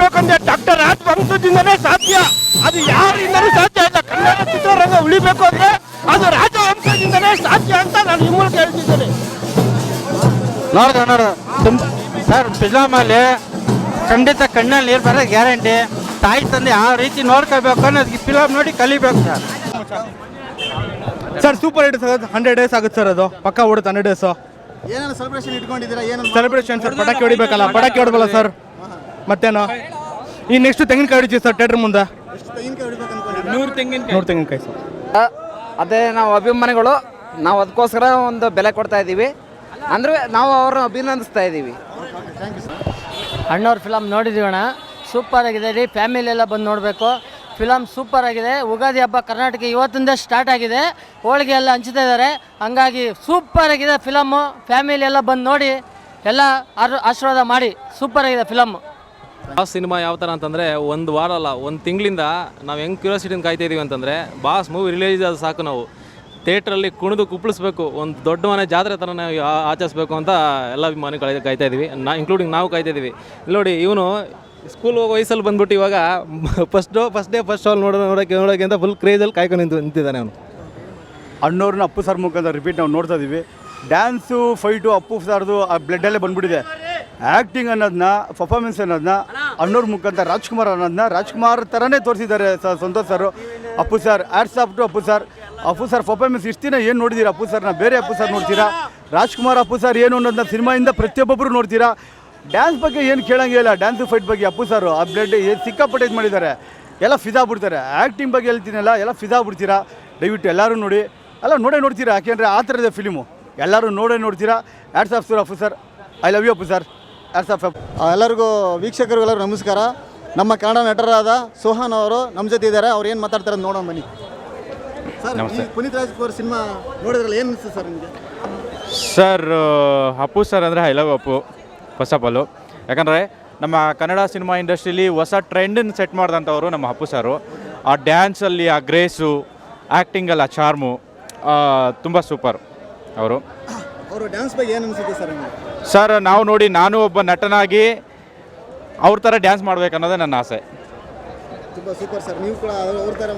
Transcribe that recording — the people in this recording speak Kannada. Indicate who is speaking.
Speaker 1: ಉಳಿಬೇಕಂದ್ರೆ ಡಾಕ್ಟರ್ ರಾಜ್ ವಂಶದಿಂದನೇ ಸಾಧ್ಯ. ಅದು ಯಾರಿಂದಲೂ ಸಾಧ್ಯ ಇಲ್ಲ. ಕನ್ನಡ ಚಿತ್ರರಂಗ ಉಳಿಬೇಕು ಅಂದ್ರೆ ಅದು ರಾಜವಂಶದಿಂದನೇ ಸಾಧ್ಯ ಅಂತ ನಾನು ಈ ಮೂಲಕ ಹೇಳ್ತಿದ್ದೇನೆ.
Speaker 2: ನೋಡ ಸರ್, ಫಿಲಮಲ್ಲಿ ಖಂಡಿತ ಕಣ್ಣಲ್ಲಿ ನೀರು ಬರೋದು ಗ್ಯಾರಂಟಿ. ತಾಯಿ ತಂದೆ ಆ ರೀತಿ ನೋಡ್ಕೋಬೇಕು ಅನ್ನೋದು ಫಿಲಮ್ ನೋಡಿ ಕಲಿಬೇಕು sir.
Speaker 3: Sir super hit sir. 100 days ಆಗುತ್ತೆ ಸರ್, ಅದು ಪಕ್ಕ ಓಡುತ್ತೆ 100 days.
Speaker 4: ಏನಾದ್ರು ಸೆಲೆಬ್ರೇಷನ್ ಇಟ್ಕೊಂಡಿದ್ದೀರಾ? ಏನು
Speaker 3: ಸೆಲೆಬ್ರೇಷನ್ ಸರ್, ಪಟಾಕಿ ಹೊಡಿಬೇಕಲ್ಲ, ಪಟಾಕಿ ಹೊಡ್ಬಲ್ಲ ಸರ್. ಮತ್ತೇನು ಈ ನೆಕ್ಸ್ಟ್ ತೆಂಗಿನಕಾಯಿ ಹೊಡಿತೀವಿ ಸರ್ ಥಿಯೇಟರ್ ಮುಂದೆ.
Speaker 4: ತೆಂಗಿನಕಾಯಿ ಹೊಡಿಬೇಕು ಅನ್ಕೊಂಡಿದ್ದೀರಾ?
Speaker 3: 100 ತೆಂಗಿನಕಾಯಿ ಸರ್.
Speaker 5: ಅದೇ ನಾವು ಅಭಿಮಾನಿಗಳು, ನಾವು ಅದಕ್ಕೋಸ್ಕರ ಒಂದು ಬೆಲೆ ಕೊಡ್ತಾ ಇದ್ದೀವಿ. ಅಂದರೆ ನಾವು ಅವ್ರನ್ನ ಅಭಿನಂದಿಸ್ತಾ ಇದ್ದೀವಿ.
Speaker 6: ಅಣ್ಣವ್ರ ಫಿಲಮ್ ನೋಡಿದ್ದೀವಣ್ಣ, ಸೂಪರ್ ಆಗಿದೆ ರೀ. ಫ್ಯಾಮಿಲಿ ಎಲ್ಲ ಬಂದು ನೋಡಬೇಕು. ಫಿಲಮ್ ಸೂಪರ್ ಆಗಿದೆ. ಉಗಾದಿ ಹಬ್ಬ ಕರ್ನಾಟಕ ಇವತ್ತಿಂದ ಸ್ಟಾರ್ಟ್ ಆಗಿದೆ. ಹೋಳಿಗೆ ಎಲ್ಲ ಹಂಚ್ತಾ ಇದ್ದಾರೆ. ಹಂಗಾಗಿ ಸೂಪರ್ ಆಗಿದೆ ಫಿಲಮ್ಮು. ಫ್ಯಾಮಿಲಿ ಎಲ್ಲ ಬಂದು ನೋಡಿ, ಎಲ್ಲ ಆಶೀರ್ವಾದ ಮಾಡಿ. ಸೂಪರ್ ಆಗಿದೆ ಫಿಲಮ್.
Speaker 7: ಆ ಸಿನಿಮಾ ಯಾವ ಥರ ಅಂತಂದರೆ, ಒಂದು ವಾರ ಅಲ್ಲ, ಒಂದು ತಿಂಗಳಿಂದ ನಾವು ಹೆಂಗೆ ಕ್ಯೂರಿಯಾಸಿಟಿನ ಕಾಯ್ತಾ ಇದ್ದೀವಿ ಅಂತಂದರೆ, ಬಾಸ್ ಮೂವಿ ರಿಲೀಸ್ ಆದ ಸಾಕು ನಾವು ಥಿಯೇಟ್ರಲ್ಲಿ ಕುಣಿದು ಕುಪ್ಪಳಿಸ್ಬೇಕು, ಒಂದು ದೊಡ್ಡ ಮನೆ ಜಾತ್ರೆ ಥರ ನಾವು ಆಚರಿಸ್ಬೇಕು ಅಂತ ಎಲ್ಲ ಅಭಿಮಾನಿಗಳು ಕಾಯ್ತಾ ಇದ್ದೀವಿ. ಇನ್ಕ್ಲೂಡಿಂಗ್ ನಾವು ಕಾಯ್ತಾ ಇದ್ದೀವಿ. ಇಲ್ಲಿ ನೋಡಿ, ಇವನು ಸ್ಕೂಲ್ ಹೋಗೋ ವಯಸ್ಸಲ್ಲಿ ಬಂದ್ಬಿಟ್ಟು ಇವಾಗ ಫಸ್ಟ್ ಡೇ ಫಸ್ಟ್ ಶಾಲ್ ನೋಡೋಕ್ಕೆ ಅಂತ ಫುಲ್ ಕ್ರೇಜಲ್ಲಿ ಕಾಯ್ಕೊಂಡು ನಿಂತಿದ್ದಾನೆ ಅವನು.
Speaker 8: ಅಣ್ಣವ್ರನ್ನ ಅಪ್ಪು ಸರ್ ಮುಖಾಂತರ ರಿಪೀಟ್ ನಾವು ನೋಡ್ತಾ ಇದ್ದೀವಿ. ಡ್ಯಾನ್ಸು, ಫೈಟು ಅಪ್ಪು ಸರ್ದು ಆ ಬ್ಲಡ್ಡಲ್ಲೇ ಬಂದ್ಬಿಟ್ಟಿದೆ. ಆ್ಯಕ್ಟಿಂಗ್ ಅನ್ನೋದನ್ನ, ಪರ್ಫಾರ್ಮೆನ್ಸ್ ಅನ್ನೋದನ್ನ ಅಣ್ಣವ್ರ ಮುಖಾಂತರ ರಾಜ್ಕುಮಾರ್ ಥರನೇ ತೋರಿಸಿದ್ದಾರೆ Santosh sir. Appu sir hats off to Appu sir. Appu sir performance ಇಷ್ಟು ದಿನ ಏನು ನೋಡಿದ್ದೀರಾ ಅಪ್ಪು ಸರ್ನ? ಬೇರೆ ಅಪ್ಪು ಸರ್ ನೋಡ್ತೀರಾ? ರಾಜ್ಕುಮಾರ್ ಅಪ್ಪು ಸರ್ ಏನು ಅನ್ನೋದನ್ನ ಸಿನಿಮಾಯಿಂದ ಪ್ರತಿಯೊಬ್ಬೊಬ್ಬರು ನೋಡ್ತೀರಾ. ಡ್ಯಾನ್ಸ್ ಬಗ್ಗೆ ಏನು ಕೇಳಂಗೇ ಇಲ್ಲ. ಡ್ಯಾನ್ಸು ಫೈಟ್ ಬಗ್ಗೆ ಅಪ್ಪು ಸರ್ ಆ ಬ್ಲಡ್ ಸಿಕ್ಕಾಪಟ್ಟೆ ಇದು ಮಾಡಿದ್ದಾರೆ. ಎಲ್ಲ ಫಿದಾ ಬಿಡ್ತಾರೆ. ಆ್ಯಕ್ಟಿಂಗ್ ಬಗ್ಗೆ ಹೇಳ್ತೀನಲ್ಲ, ಎಲ್ಲ ಫಿದಾ ಬಿಡ್ತೀರಾ. ದಯವಿಟ್ಟು ಎಲ್ಲರೂ ನೋಡಿ, ಎಲ್ಲ ನೋಡ್ತೀರಾ. ಯಾಕೆಂದರೆ ಆ ಥರದ ಫಿಲಿಮು ಎಲ್ಲರೂ ನೋಡ್ತೀರಾ. Hats off sir Appu sir. I love you Appu sir. Hats off.
Speaker 4: ಎಲ್ಲರಿಗೂ ವೀಕ್ಷಕರಿಗೆಲ್ಲರೂ ನಮಸ್ಕಾರ. ನಮ್ಮ ಕನ್ನಡ ನಟರಾದ ಸೋಹನ್ ಅವರು ನಮ್ಮ ಜೊತೆ ಇದ್ದಾರೆ. ಅವ್ರು ಏನು ಮಾತಾಡ್ತಾರೆ ಅಂತ ನೋಡೋಣ ಬನ್ನಿ. ಸರ್, ಪುನೀತ್ ರಾಜ್ಕುಮಾರ್ ಸಿನಿಮಾ ನೋಡಿದ್ರಲ್ಲ, ಏನು ಅನಿಸ್ತು ಸರ್ ನಿಮಗೆ?
Speaker 9: ಸರ್, ಅಪ್ಪು ಸರ್ ಅಂದರೆ I love Appu first of all. ಯಾಕಂದರೆ ನಮ್ಮ ಕನ್ನಡ ಸಿನಿಮಾ ಇಂಡಸ್ಟ್ರೀಲಿ ಹೊಸ ಟ್ರೆಂಡನ್ನು ಸೆಟ್ ಮಾಡಿದಂಥವರು ನಮ್ಮ ಅಪ್ಪು ಸರು. ಆ ಡ್ಯಾನ್ಸಲ್ಲಿ ಆ ಗ್ರೇಸು, ಆ್ಯಕ್ಟಿಂಗಲ್ಲಿ ಆ ಚಾರ್ಮು ತುಂಬ ಸೂಪರ್ ಅವರು
Speaker 4: ಡ್ಯಾನ್ಸ್ ಬಗ್ಗೆ ಏನು ಅನಿಸುತ್ತೆ ಸರ್ ನಿಮಗೆ?
Speaker 9: ಸರ್, ನಾವು ನೋಡಿ, ನಾನು ಒಬ್ಬ ನಟನಾಗಿ ಅವ್ರ ಥರ ಡ್ಯಾನ್ಸ್ ಮಾಡಬೇಕನ್ನೋದೇ ನನ್ನ ಆಸೆ.
Speaker 4: ತುಂಬ ಸೂಪರ್ ಸರ್. ನೀವು ಕೂಡ ಅವ್ರ ಥರ